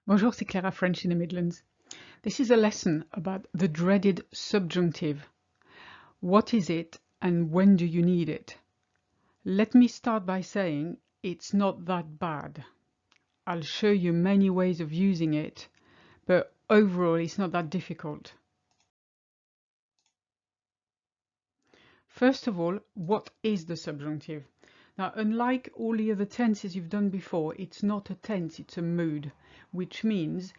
Bonjour, c'est Clara French in the Midlands. This is a lesson about the dreaded subjunctive. What is it and when do you need it? Let me start by saying it's not that bad. I'll show you many ways of using it, but overall it's not that difficult. First of all, what is the subjunctive? Now, unlike all the other tenses you've done before, it's not a tense, it's a mood, which means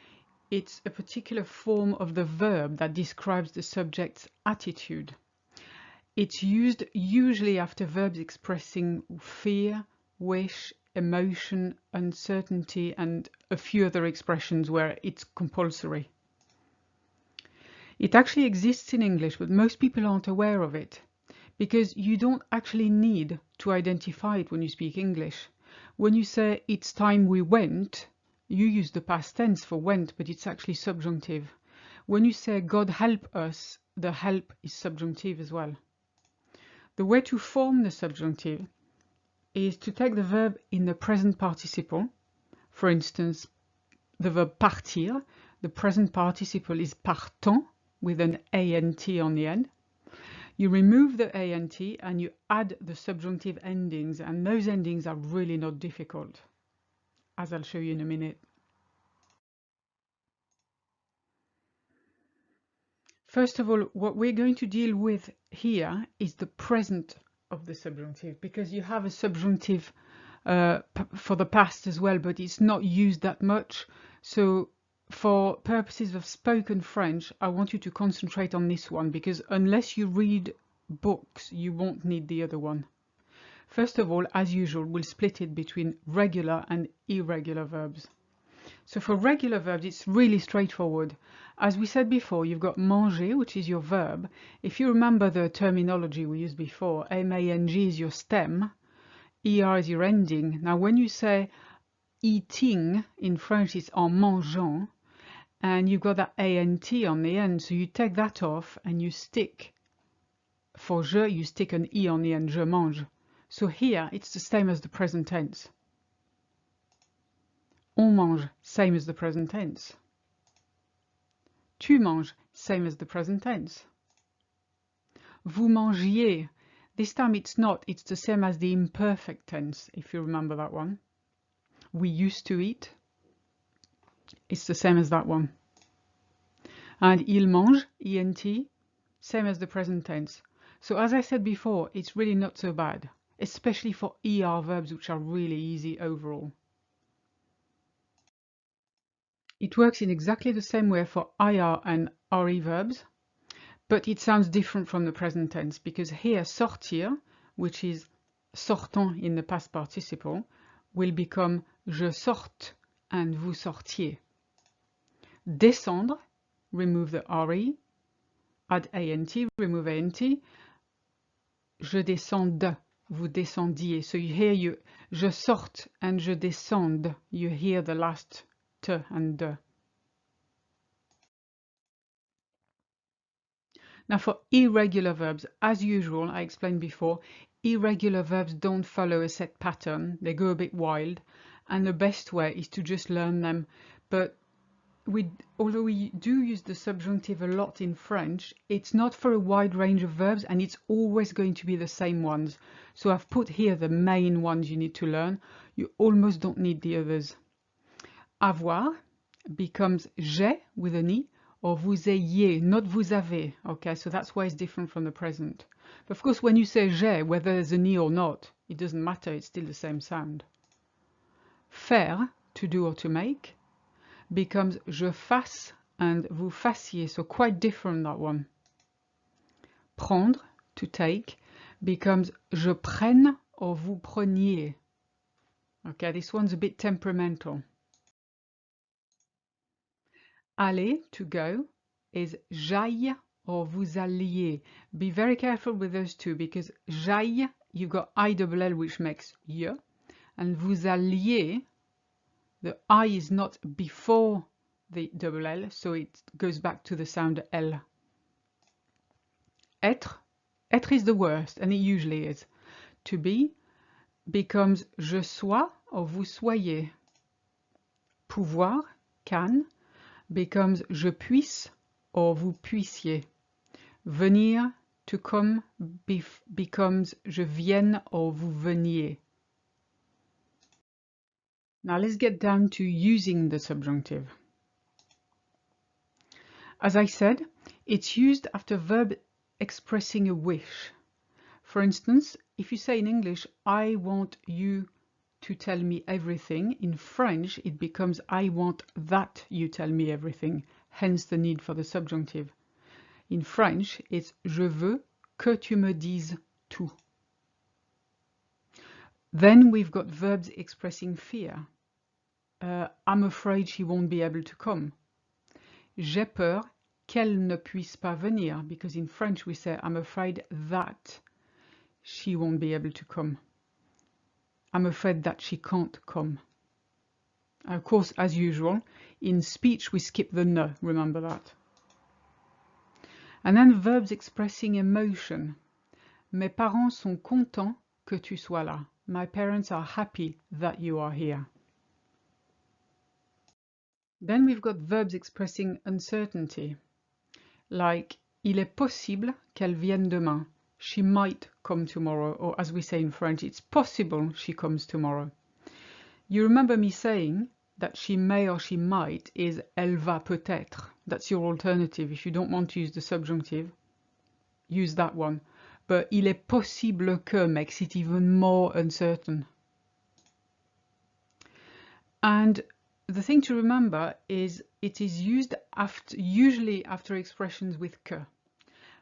it's a particular form of the verb that describes the subject's attitude. It's used usually after verbs expressing fear, wish, emotion, uncertainty, and a few other expressions where it's compulsory. It actually exists in English, but most people aren't aware of it, because you don't actually need to identify it when you speak English. When you say, it's time we went, you use the past tense for went, but it's actually subjunctive. When you say, God help us, the help is subjunctive as well. The way to form the subjunctive is to take the verb in the present participle. For instance, the verb partir, the present participle is partant with an ANT on the end. You remove the ANT and you add the subjunctive endings, and those endings are really not difficult, as I'll show you in a minute. First of all, what we're going to deal with here is the present of the subjunctive, because you have a subjunctive for the past as well, but it's not used that much. So for purposes of spoken French, I want you to concentrate on this one, because unless you read books, you won't need the other one. First of all, as usual, we'll split it between regular and irregular verbs. So for regular verbs, it's really straightforward. As we said before, you've got manger, which is your verb. If you remember the terminology we used before, mang is your stem, er is your ending. Now when you say eating, in French it's en mangeant, and you've got that ant on the end, so you take that off and you stick, for je, you stick an i on the end, je mange. So here it's the same as the present tense. On mange, same as the present tense. Tu manges, same as the present tense. Vous mangiez, this time it's not, it's the same as the imperfect tense, if you remember that one. We used to eat, it's the same as that one. And il mange, ent, same as the present tense. So as I said before, it's really not so bad, especially for ER verbs, which are really easy overall. It works in exactly the same way for IR and RE verbs, but it sounds different from the present tense, because here sortir, which is sortant in the past participle, will become je sorte and vous sortiez. Descendre, remove the RE, add ANT, remove ANT, je descende, vous descendiez. So you hear je sorte and je descende, you hear the last t and de. Now for irregular verbs, as usual, I explained before, irregular verbs don't follow a set pattern, they go a bit wild, and the best way is to just learn them. But although we do use the subjunctive a lot in French, it's not for a wide range of verbs, and it's always going to be the same ones. So I've put here the main ones you need to learn. You almost don't need the others. Avoir becomes j'ai with an i, or vous ayez, not vous avez. Okay, so that's why it's different from the present. But of course, when you say j'ai, whether there's an i or not, it doesn't matter, it's still the same sound. Faire, to do or to make, becomes je fasse and vous fassiez, so quite different that one. Prendre, to take, becomes je prenne or vous preniez. Okay, this one's a bit temperamental. Aller, to go, is j'aille or vous alliez. Be very careful with those two, because j'aille, you've got I-double-L, which makes ye, and vous alliez, the I is not before the double L, so it goes back to the sound L. Être, être is the worst, and it usually is. To be becomes je sois or vous soyez. Pouvoir can becomes je puisse or vous puissiez. Venir, to come, becomes je vienne or vous veniez. Now let's get down to using the subjunctive. As I said, it's used after verb expressing a wish. For instance, if you say in English, I want you to tell me everything, in French it becomes I want that you tell me everything, hence the need for the subjunctive. In French, it's je veux que tu me dises tout. Then we've got verbs expressing fear. I'm afraid she won't be able to come. J'ai peur qu'elle ne puisse pas venir, because in French we say I'm afraid that she won't be able to come. I'm afraid that she can't come. Of course, as usual, in speech we skip the ne, remember that. And then verbs expressing emotion. Mes parents sont contents que tu sois là. My parents are happy that you are here. Then we've got verbs expressing uncertainty, like il est possible qu'elle vienne demain. She might come tomorrow, or as we say in French, it's possible she comes tomorrow. You remember me saying that she may or she might is elle va peut-être. That's your alternative. If you don't want to use the subjunctive, use that one. But il est possible que makes it even more uncertain. And the thing to remember is it is used usually after expressions with que.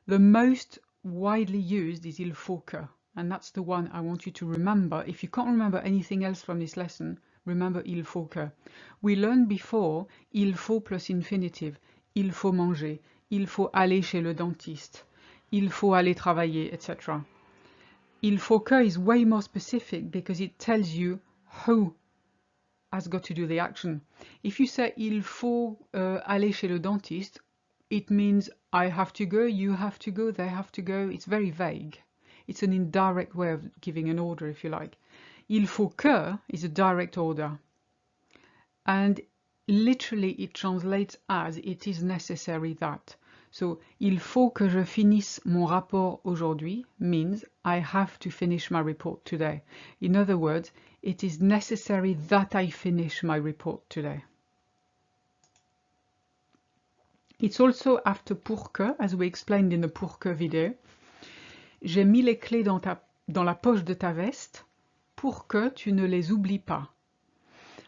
The most widely used is il faut que, and that's the one I want you to remember. If you can't remember anything else from this lesson, remember il faut que. We learned before il faut plus infinitive, il faut manger, il faut aller chez le dentiste, il faut aller travailler, etc. Il faut que is way more specific because it tells you who has got to do the action. If you say il faut aller chez le dentiste, it means I have to go, you have to go, they have to go. It's very vague. It's an indirect way of giving an order, if you like. Il faut que is a direct order. And literally it translates as it is necessary that. So, il faut que je finisse mon rapport aujourd'hui means I have to finish my report today. In other words, it is necessary that I finish my report today. It's also after pour que, as we explained in the pour que video. J'ai mis les clés dans la poche de ta veste pour que tu ne les oublies pas.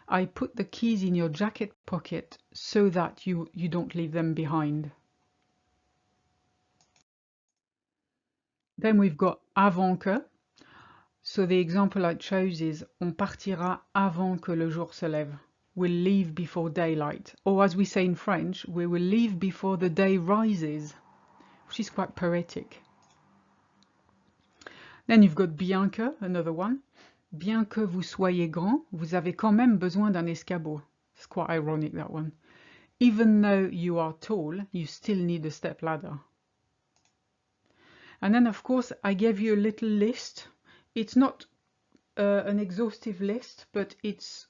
I put the keys in your jacket pocket so that you don't leave them behind. Then we've got avant que. So the example I chose is on partira avant que le jour se lève. We'll leave before daylight. Or as we say in French, we will leave before the day rises, which is quite poetic. Then you've got bien que, another one. Bien que vous soyez grand, vous avez quand même besoin d'un escabeau. It's quite ironic, that one. Even though you are tall, you still need a step ladder. And then, of course, I gave you a little list. It's not an exhaustive list, but it's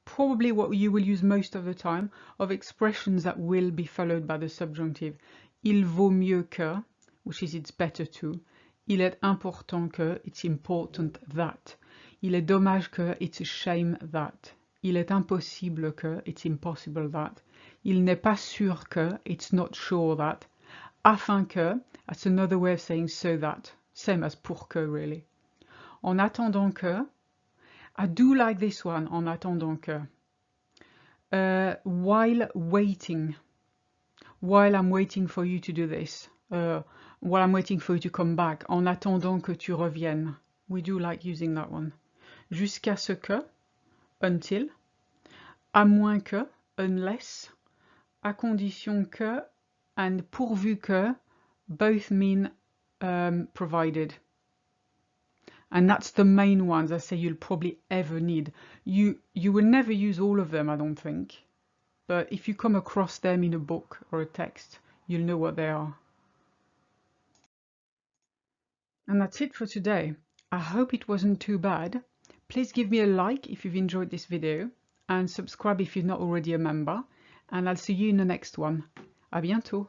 probably what you will use most of the time, of expressions that will be followed by the subjunctive. Il vaut mieux que, which is it's better to. Il est important que, it's important that. Il est dommage que, it's a shame that. Il est impossible que, it's impossible that. Il n'est pas sûr que, it's not sure that. Afin que, that's another way of saying so that. Same as pour que, really. En attendant que, I do like this one, en attendant que. While waiting. While I'm waiting for you to do this. While I'm waiting for you to come back. En attendant que tu reviennes. We do like using that one. Jusqu'à ce que, until. À moins que, unless. À condition que, and pourvu que, both mean provided. And that's the main ones I say you'll probably ever need. You will never use all of them, I don't think. But if you come across them in a book or a text, you'll know what they are. And that's it for today. I hope it wasn't too bad. Please give me a like if you've enjoyed this video and subscribe if you're not already a member. and I'll see you in the next one. À bientôt!